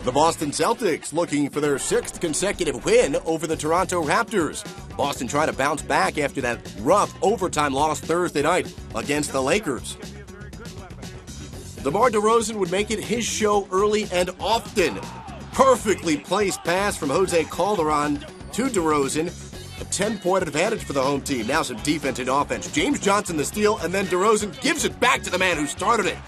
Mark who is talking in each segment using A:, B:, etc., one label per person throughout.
A: The Boston Celtics looking for their 6th consecutive win over the Toronto Raptors. Boston trying to bounce back after that rough overtime loss Thursday night against the Lakers. DeMar DeRozan would make it his show early and often. Perfectly placed pass from Jose Calderon to DeRozan. A 10-point advantage for the home team. Now some defense and offense. James Johnson the steal, and then DeRozan gives it back to the man who started it.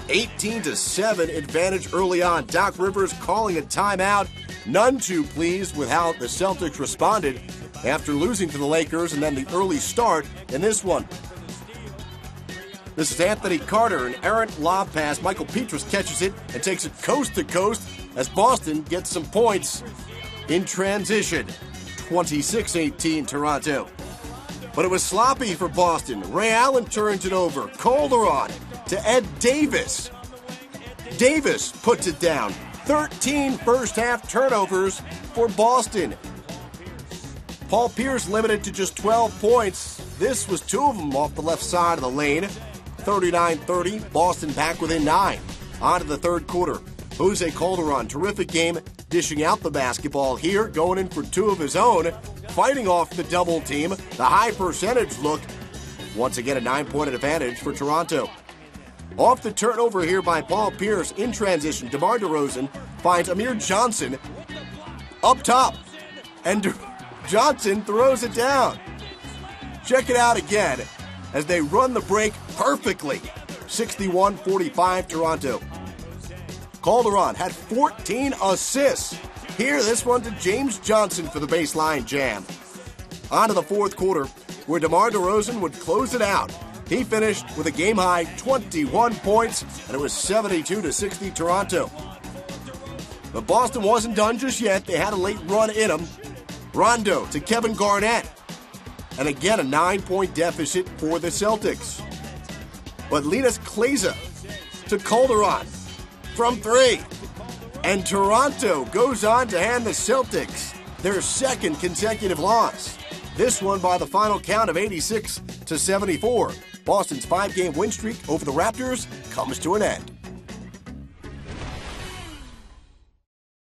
A: 18-7 advantage early on. Doc Rivers calling a timeout. None too pleased with how the Celtics responded after losing to the Lakers and then the early start in this one. This is Anthony Carter, an errant lob pass. Michael Petras catches it and takes it coast to coast as Boston gets some points in transition. 26-18 Toronto. But it was sloppy for Boston. Ray Allen turns it over. Calderon to Ed Davis. Davis puts it down. 13 first-half turnovers for Boston. Paul Pierce limited to just 12 points. This was 2 of them off the left side of the lane. 39-30, Boston back within 9. On to the third quarter. Jose Calderon, terrific game, dishing out the basketball here, going in for 2 of his own, fighting off the double team, the high percentage look. Once again, a 9-point advantage for Toronto. Off the turnover here by Paul Pierce in transition, DeMar DeRozan finds Amir Johnson up top, and Johnson throws it down. Check it out again as they run the break perfectly. 61-45 Toronto. Calderon had 14 assists. Here, this one to James Johnson for the baseline jam. On to the fourth quarter, where DeMar DeRozan would close it out. He finished with a game-high 21 points, and it was 72-60 Toronto. But Boston wasn't done just yet. They had a late run in them. Rondo to Kevin Garnett. And again, a 9-point deficit for the Celtics. But Linus Kleza to Calderon from 3. And Toronto goes on to hand the Celtics their 2nd consecutive loss. This one by the final count of 86-74. Boston's 5-game win streak over the Raptors comes to an end.